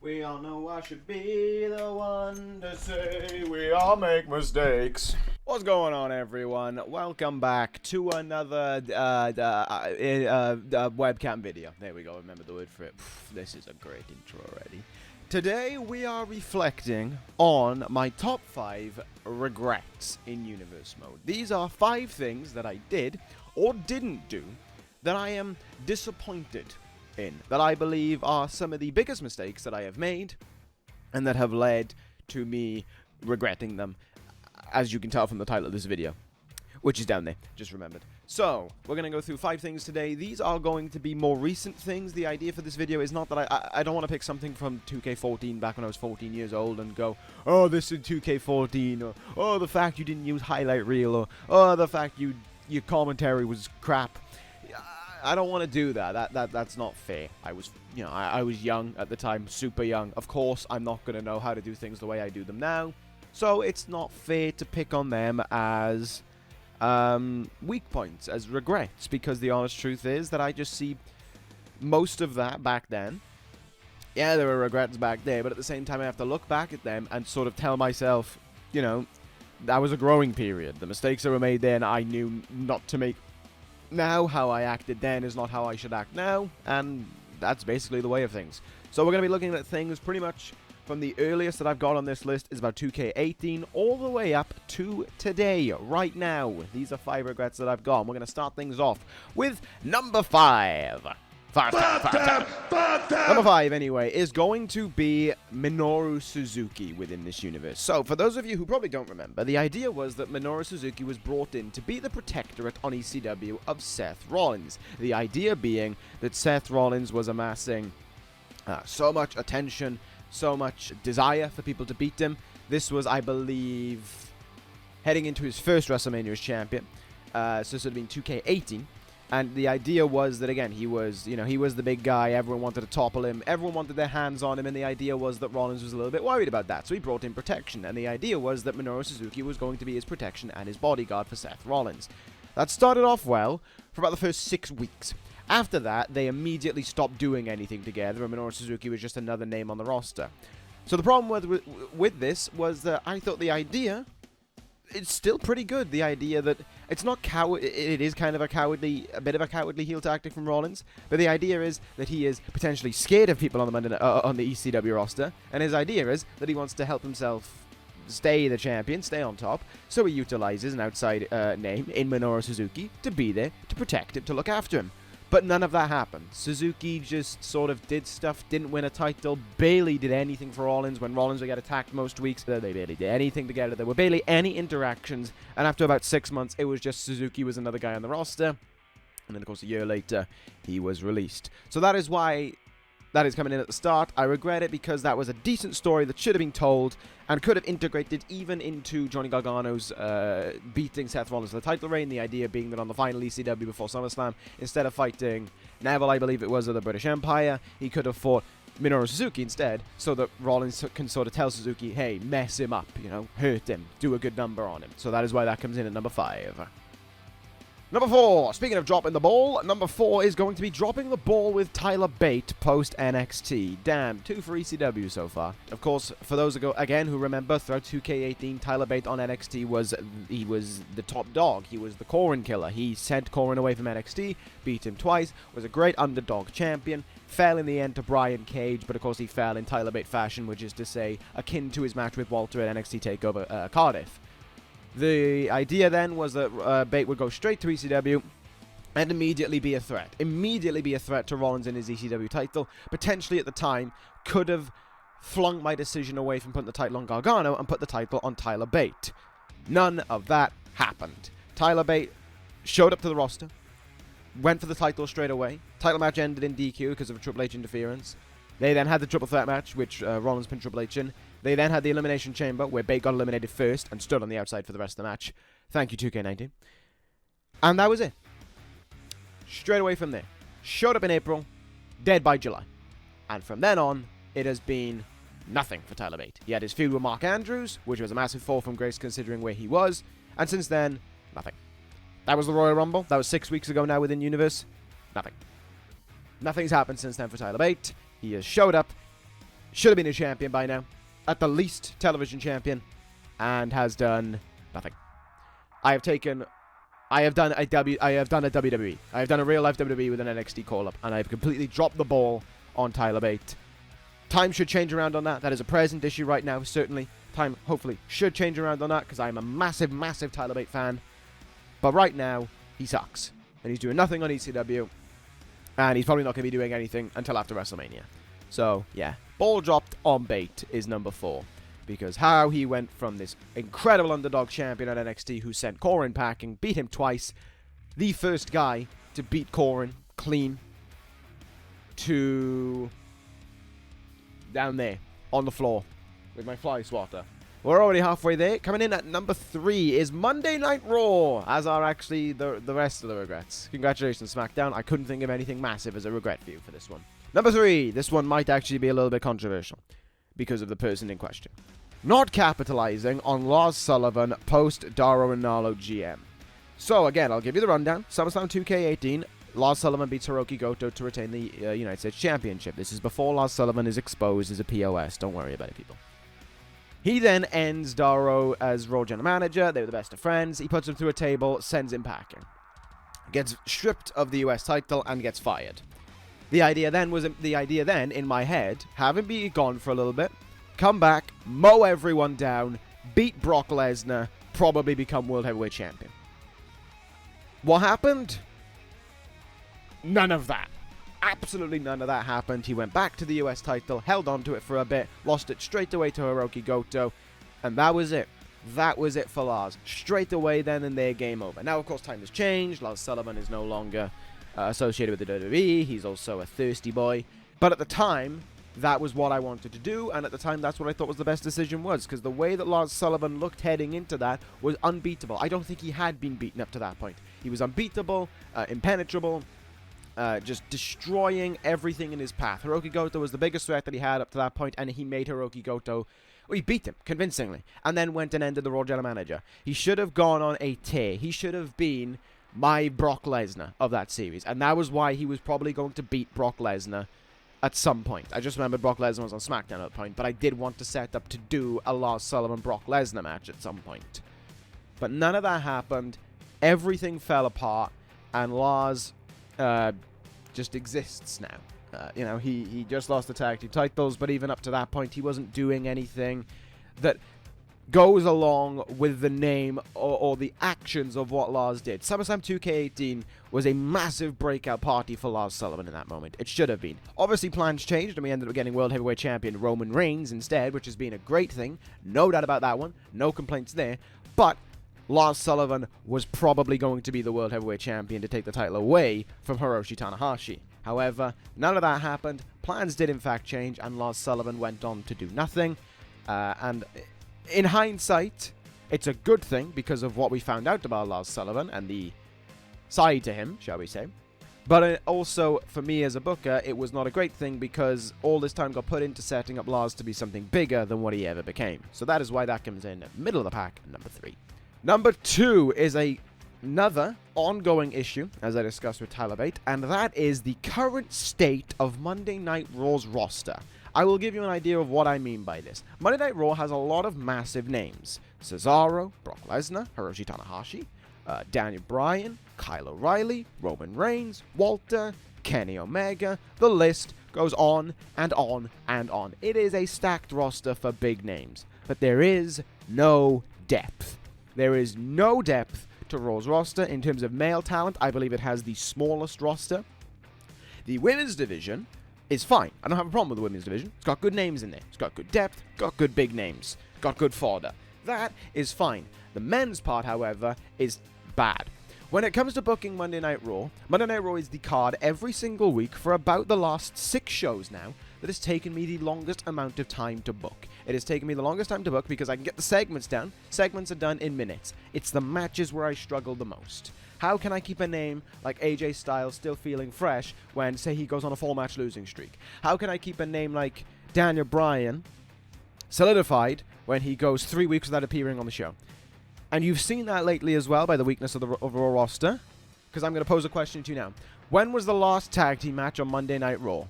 We all know I should be the one to say we all make mistakes. What's going on, everyone? Welcome back to another webcam video. There we go, remember the word for it. This is a great intro already. Today we are reflecting on my top 5 regrets in universe mode. These are 5 things that I did or didn't do that I am disappointed in, that I believe are some of the biggest mistakes that I have made and that have led to me regretting them, as you can tell from the title of this video, which is down there, just remembered. So, we're going to go through 5 things today. These are going to be more recent things. The idea for this video is not that I don't want to pick something from 2K14 back when I was 14 years old and go, oh, this is 2K14, or oh, the fact you didn't use highlight reel, or oh, the fact your commentary was crap. I don't want to do that. That's not fair. I was young at the time, super young. Of course, I'm not going to know how to do things the way I do them now. So it's not fair to pick on them as weak points, as regrets, because the honest truth is that I just see most of that back then. Yeah, there were regrets back there, but at the same time I have to look back at them and sort of tell myself, you know, that was a growing period. The mistakes that were made then I knew not to make. Now, how I acted then is not how I should act now, and that's basically the way of things. So we're going to be looking at things pretty much from the earliest that I've got on this list is about 2K18 all the way up to today, right now. These are 5 regrets that I've got. We're going to start things off with number 5. Number 5, anyway, is going to be Minoru Suzuki within this universe. So, for those of you who probably don't remember, the idea was that Minoru Suzuki was brought in to be the protectorate on ECW of Seth Rollins. The idea being that Seth Rollins was amassing so much attention, so much desire for people to beat him. This was, I believe, heading into his first WrestleMania as champion. So this would have been 2K18. And the idea was that, again, he was the big guy. Everyone wanted to topple him. Everyone wanted their hands on him. And the idea was that Rollins was a little bit worried about that. So he brought in protection. And the idea was that Minoru Suzuki was going to be his protection and his bodyguard for Seth Rollins. That started off well for about the first 6 weeks. After that, they immediately stopped doing anything together. And Minoru Suzuki was just another name on the roster. So the problem with this was that I thought the idea... it's still pretty good. The idea that it's not it is kind of a bit of a cowardly heel tactic from Rollins, but the idea is that he is potentially scared of people on the ECW roster, and his idea is that he wants to help himself stay the champion, stay on top, so he utilizes an outside name in Minoru Suzuki to be there, to protect him, to look after him. But none of that happened. Suzuki just sort of did stuff, didn't win a title, barely did anything for Rollins. When Rollins would get attacked most weeks, they barely did anything together. There were barely any interactions, and after about 6 months, it was just Suzuki was another guy on the roster. And then, of course, a year later, he was released. So that is why that is coming in at the start. I regret it because that was a decent story that should have been told and could have integrated even into Johnny Gargano's beating Seth Rollins for the title reign. The idea being that on the final ECW before SummerSlam, instead of fighting Neville, I believe it was, of the British Empire, he could have fought Minoru Suzuki instead, so that Rollins can sort of tell Suzuki, hey, mess him up, hurt him, do a good number on him. So that is why that comes in at number 5. Number 4, speaking of dropping the ball, number 4 is going to be dropping the ball with Tyler Bate post-NXT. Damn, 2 for ECW so far. Of course, for those again who remember, throughout 2K18, Tyler Bate on NXT was the top dog. He was the Corin killer. He sent Corin away from NXT, beat him twice, was a great underdog champion, fell in the end to Brian Cage, but of course he fell in Tyler Bate fashion, which is to say, akin to his match with Walter at NXT TakeOver Cardiff. The idea then was that Bate would go straight to ECW and immediately be a threat. Immediately be a threat to Rollins in his ECW title. Potentially at the time could have flung my decision away from putting the title on Gargano and put the title on Tyler Bate. None of that happened. Tyler Bate showed up to the roster, went for the title straight away. Title match ended in DQ because of a Triple H interference. They then had the triple threat match, which Rollins pinned Triple H in. They then had the Elimination Chamber, where Bate got eliminated first and stood on the outside for the rest of the match. Thank you, 2K19. And that was it. Straight away from there. Showed up in April, dead by July. And from then on, it has been nothing for Tyler Bate. He had his feud with Mark Andrews, which was a massive fall from grace considering where he was. And since then, nothing. That was the Royal Rumble. That was 6 weeks ago now within Universe. Nothing. Nothing's happened since then for Tyler Bate. He has showed up, should have been a champion by now. At the least, television champion. And has done nothing. I have done a WWE. I have done a real life WWE with an NXT call-up. And I have completely dropped the ball on Tyler Bate. Time should change around on that. That is a present issue right now, certainly. Time, hopefully, should change around on that because I'm a massive, massive Tyler Bate fan. But right now, he sucks. And he's doing nothing on ECW. And he's probably not going to be doing anything until after WrestleMania. So, yeah. Ball dropped on Bate is number 4. Because how he went from this incredible underdog champion at NXT who sent Corin packing, beat him twice, the first guy to beat Corin clean, to down there on the floor with my fly swatter. We're already halfway there. Coming in at number 3 is Monday Night Raw, as are actually the rest of the regrets. Congratulations, SmackDown. I couldn't think of anything massive as a regret for you for this one. Number 3, this one might actually be a little bit controversial because of the person in question. Not capitalizing on Lars Sullivan post Daro and Nalo GM. So again, I'll give you the rundown. SummerSlam 2K18, Lars Sullivan beats Hiroki Goto to retain the United States Championship. This is before Lars Sullivan is exposed as a POS. Don't worry about it, people. He then ends Daro as Raw General Manager. They were the best of friends. He puts him through a table, sends him packing. Gets stripped of the US title and gets fired. The idea then, in my head, have him be gone for a little bit, come back, mow everyone down, beat Brock Lesnar, probably become World Heavyweight Champion. What happened? None of that. Absolutely none of that happened. He went back to the US title, held on to it for a bit, lost it straight away to Hiroki Goto, and that was it. That was it for Lars. Straight away then and there, game over. Now, of course, time has changed. Lars Sullivan is no longer associated with the WWE. He's also a thirsty boy. But at the time, that was what I wanted to do, and at the time, that's what I thought was the best decision was, because the way that Lars Sullivan looked heading into that was unbeatable. I don't think he had been beaten up to that point. He was unbeatable, impenetrable, just destroying everything in his path. Hiroki Goto was the biggest threat that he had up to that point, and he made Hiroki Goto... Well, he beat him, convincingly, and then went and ended the Raw General Manager. He should have gone on a tear. He should have been my Brock Lesnar of that series, and that was why he was probably going to beat Brock Lesnar at some point. I just remembered Brock Lesnar was on SmackDown at that point, but I did want to set up to do a Lars Sullivan-Brock Lesnar match at some point. But none of that happened. Everything fell apart, and Lars just exists now. He just lost the tag team titles, but even up to that point, he wasn't doing anything that goes along with the name or the actions of what Lars did. SummerSlam 2K18 was a massive breakout party for Lars Sullivan in that moment. It should have been. Obviously, plans changed, and we ended up getting World Heavyweight Champion Roman Reigns instead, which has been a great thing. No doubt about that one. No complaints there. But Lars Sullivan was probably going to be the World Heavyweight Champion to take the title away from Hiroshi Tanahashi. However, none of that happened. Plans did in fact change, and Lars Sullivan went on to do nothing. And in hindsight, it's a good thing because of what we found out about Lars Sullivan and the side to him, shall we say. But also, for me as a booker, it was not a great thing because all this time got put into setting up Lars to be something bigger than what he ever became. So that is why that comes in middle of the pack, number 3. Number 2 is another ongoing issue, as I discussed with Tyler Bate, and that is the current state of Monday Night Raw's roster. I will give you an idea of what I mean by this. Monday Night Raw has a lot of massive names. Cesaro, Brock Lesnar, Hiroshi Tanahashi, Daniel Bryan, Kyle O'Reilly, Roman Reigns, Walter, Kenny Omega. The list goes on and on and on. It is a stacked roster for big names, but there is no depth. There is no depth to Raw's roster. In terms of male talent, I believe it has the smallest roster. The women's division is fine. I don't have a problem with the women's division. It's got good names in there. It's got good depth, got good big names, got good fodder. That is fine. The men's part, however, is bad. When it comes to booking Monday Night Raw is the card every single week for about the last 6 shows now that has taken me the longest amount of time to book. It has taken me the longest time to book because I can get the segments down. Segments are done in minutes. It's the matches where I struggle the most. How can I keep a name like AJ Styles still feeling fresh when, say, he goes on a 4-match losing streak? How can I keep a name like Daniel Bryan solidified when he goes 3 weeks without appearing on the show? And you've seen that lately as well by the weakness of the overall roster. Because I'm going to pose a question to you now. When was the last tag team match on Monday Night Raw?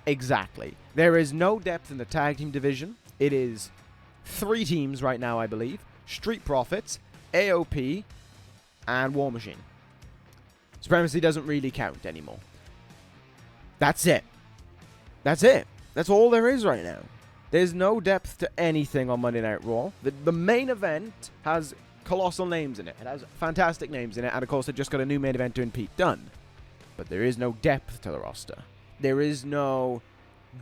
Exactly. There is no depth in the tag team division. It is 3 teams right now, I believe. Street Profits, AOP, and War Machine. Supremacy doesn't really count anymore. That's it. That's it. That's all there is right now. There's no depth to anything on Monday Night Raw. The main event has colossal names in it. It has fantastic names in it. And of course, it just got a new main eventer in Pete Dunne. But there is no depth to the roster. There is no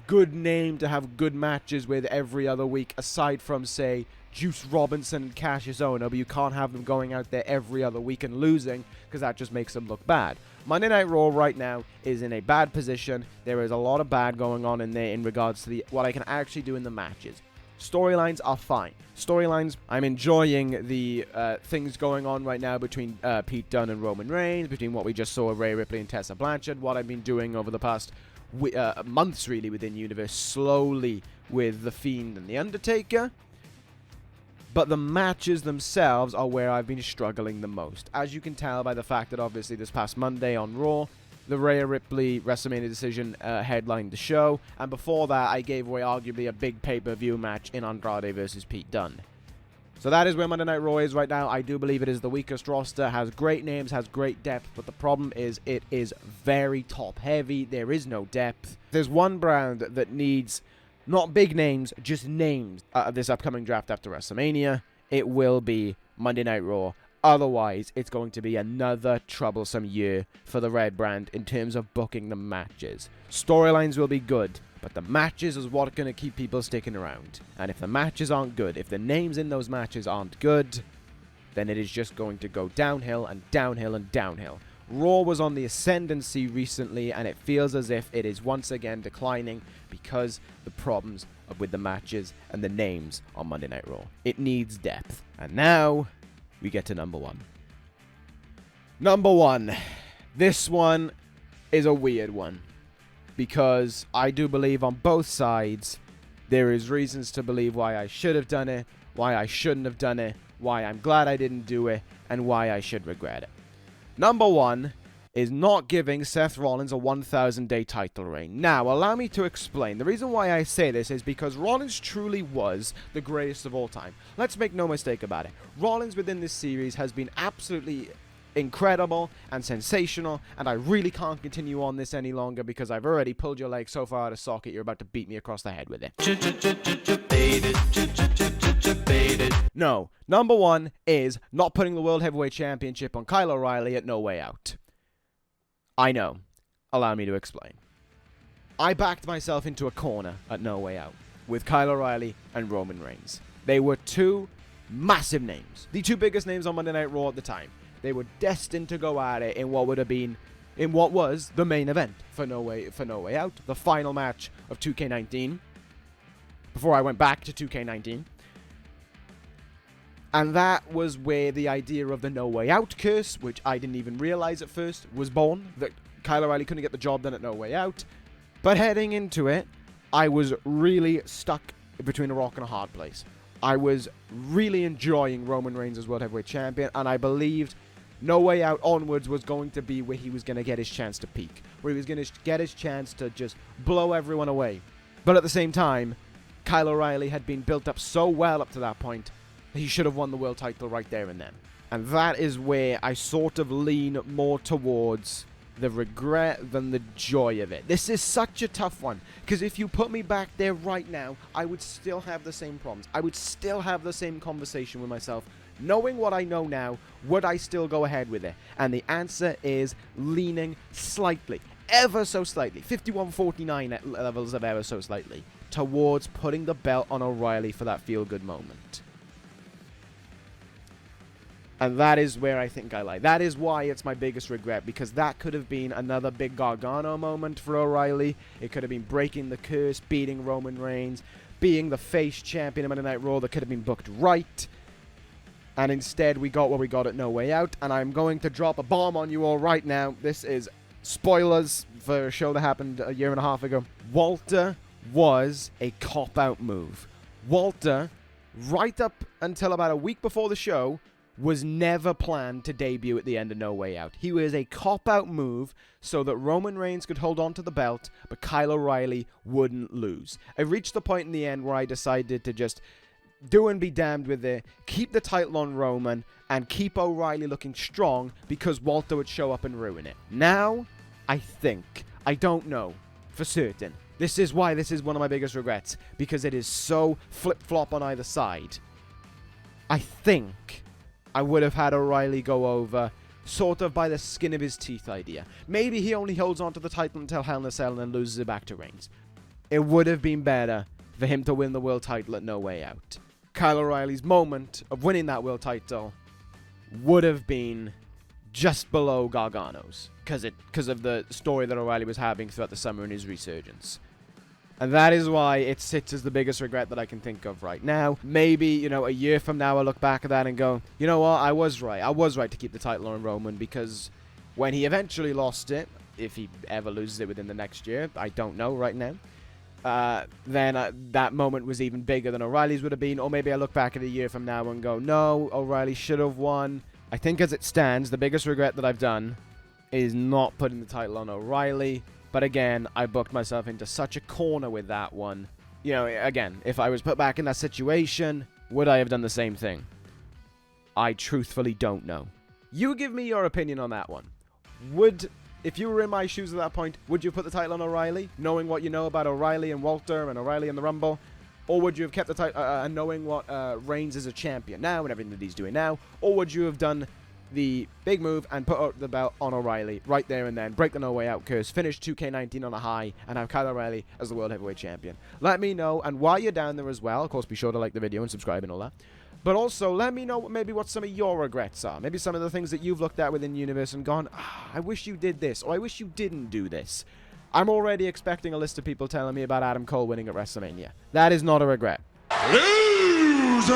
good name to have good matches with every other week, aside from, say, Juice Robinson and Cassius Ohno, but you can't have them going out there every other week and losing, because that just makes them look bad. Monday Night Raw right now is in a bad position. There is a lot of bad going on in there in regards to what I can actually do in the matches. Storylines are fine. Storylines, I'm enjoying the things going on right now between Pete Dunne and Roman Reigns, between what we just saw of Rhea Ripley and Tessa Blanchard, what I've been doing over the past months really within Universe, slowly with The Fiend and The Undertaker. But the matches themselves are where I've been struggling the most. As you can tell by the fact that obviously this past Monday on Raw, the Rhea Ripley WrestleMania decision headlined the show. And before that, I gave away arguably a big pay-per-view match in Andrade versus Pete Dunne. So that is where Monday Night Raw is right now. I do believe it is the weakest roster, has great names, has great depth, but the problem is it is very top-heavy. There is no depth. There's one brand that needs not big names, just names this upcoming draft after WrestleMania. It will be Monday Night Raw. Otherwise, it's going to be another troublesome year for the Red brand in terms of booking the matches. Storylines will be good, but the matches is what's going to keep people sticking around. And if the matches aren't good, if the names in those matches aren't good, then it is just going to go downhill and downhill and downhill. Raw was on the ascendancy recently, and it feels as if it is once again declining because the problems with the matches and the names on Monday Night Raw. It needs depth. And now we get to number 1. Number 1. This one is a weird one, because I do believe on both sides there is reasons to believe why I should have done it, why I shouldn't have done it, why I'm glad I didn't do it, and why I should regret it. Number 1 is not giving Seth Rollins a 1,000-day title reign. Now, allow me to explain. The reason why I say this is because Rollins truly was the greatest of all time. Let's make no mistake about it. Rollins within this series has been absolutely incredible and sensational, and I really can't continue on this any longer because I've already pulled your leg so far out of socket you're about to beat me across the head with it. No, number 1 is not putting the World Heavyweight Championship on Kyle O'Reilly at No Way Out. I know. Allow me to explain. I backed myself into a corner at No Way Out with Kyle O'Reilly and Roman Reigns. They were 2 massive names, the 2 biggest names on Monday Night Raw at the time. They were destined to go at it in what was the main event for No Way Out, the final match of 2K19, before I went back to 2K19. And that was where the idea of the No Way Out curse, which I didn't even realize at first, was born. That Kyle O'Reilly couldn't get the job done at No Way Out. But heading into it, I was really stuck between a rock and a hard place. I was really enjoying Roman Reigns as World Heavyweight Champion, and I believed No Way Out onwards was going to be where he was going to get his chance to peak, where he was going to get his chance to just blow everyone away. But at the same time, Kyle O'Reilly had been built up so well up to that point, he should have won the world title right there and then. And that is where I sort of lean more towards the regret than the joy of it. This is such a tough one, because if you put me back there right now, I would still have the same problems. I would still have the same conversation with myself. Knowing what I know now, would I still go ahead with it? And the answer is leaning slightly, ever so slightly, 51-49 at levels of ever so slightly, towards putting the belt on O'Reilly for that feel-good moment. And that is where I think I lie. That is why it's my biggest regret, because that could have been another big Gargano moment for O'Reilly. It could have been breaking the curse, beating Roman Reigns, being the face champion of Monday Night Raw that could have been booked right. And instead, we got what we got at No Way Out. And I'm going to drop a bomb on you all right now. This is spoilers for a show that happened 1.5 years ago. Walter was a cop-out move. Walter, right up until about a week before the show, was never planned to debut at the end of No Way Out. He was a cop-out move so that Roman Reigns could hold on to the belt, but Kyle O'Reilly wouldn't lose. I reached the point in the end where I decided to just do and be damned with it, keep the title on Roman, and keep O'Reilly looking strong because Walter would show up and ruin it. Now, I don't know for certain. This is why this is one of my biggest regrets, because it is so flip-flop on either side. I think I would have had O'Reilly go over sort of by the skin of his teeth idea. Maybe he only holds on to the title until Hell in a Cell and then loses it back to Reigns. It would have been better for him to win the world title at No Way Out. Kyle O'Reilly's moment of winning that world title would have been just below Gargano's because of the story that O'Reilly was having throughout the summer and his resurgence. And that is why it sits as the biggest regret that I can think of right now. Maybe, a year from now I'll look back at that and go, you know what, I was right. I was right to keep the title on Roman, because when he eventually lost it, if he ever loses it within the next year, I don't know right now, then that moment was even bigger than O'Reilly's would have been. Or maybe I look back at a year from now and go, no, O'Reilly should have won. I think as it stands, the biggest regret that I've done is not putting the title on O'Reilly. But again, I booked myself into such a corner with that one. Again, if I was put back in that situation, would I have done the same thing? I truthfully don't know. You give me your opinion on that one. If you were in my shoes at that point, would you put the title on O'Reilly, knowing what you know about O'Reilly and Walter and O'Reilly in the Rumble? Or would you have kept the title, knowing what Reigns is a champion now and everything that he's doing now? Or would you have done the big move and put the belt on O'Reilly right there and then, break the No Way Out curse, finish 2K19 on a high, and have Kyle O'Reilly as the World Heavyweight Champion? Let me know, and while you're down there as well, of course, be sure to like the video and subscribe and all that. But also, let me know maybe what some of your regrets are. Maybe some of the things that you've looked at within Universe and gone, I wish you did this, or I wish you didn't do this. I'm already expecting a list of people telling me about Adam Cole winning at WrestleMania. That is not a regret. Loser!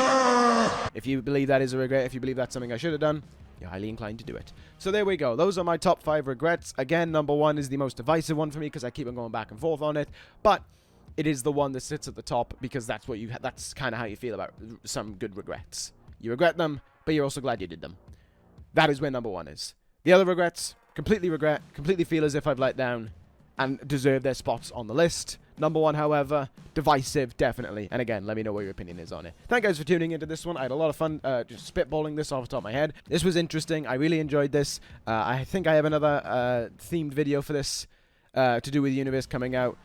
If you believe that is a regret, if you believe that's something I should have done, you're highly inclined to do it. So there we go. Those are my top 5 regrets. Again, number 1 is the most divisive one for me because I keep on going back and forth on it. But it is the one that sits at the top because that's that's kind of how you feel about some good regrets. You regret them, but you're also glad you did them. That is where number 1 is. The other regrets, completely regret, completely feel as if I've let down and deserve their spots on the list. Number 1, however, divisive, definitely. And again, let me know what your opinion is on it. Thank you guys for tuning into this one. I had a lot of fun just spitballing this off the top of my head. This was interesting. I really enjoyed this. I think I have another themed video for this to do with the Universe coming out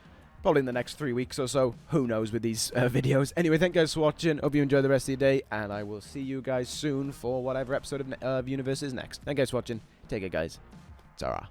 probably in the next 3 weeks or so. Who knows with these videos. Anyway, thank you guys for watching. Hope you enjoy the rest of your day. And I will see you guys soon for whatever episode of Universe is next. Thank you guys for watching. Take it, guys. Ta-ra.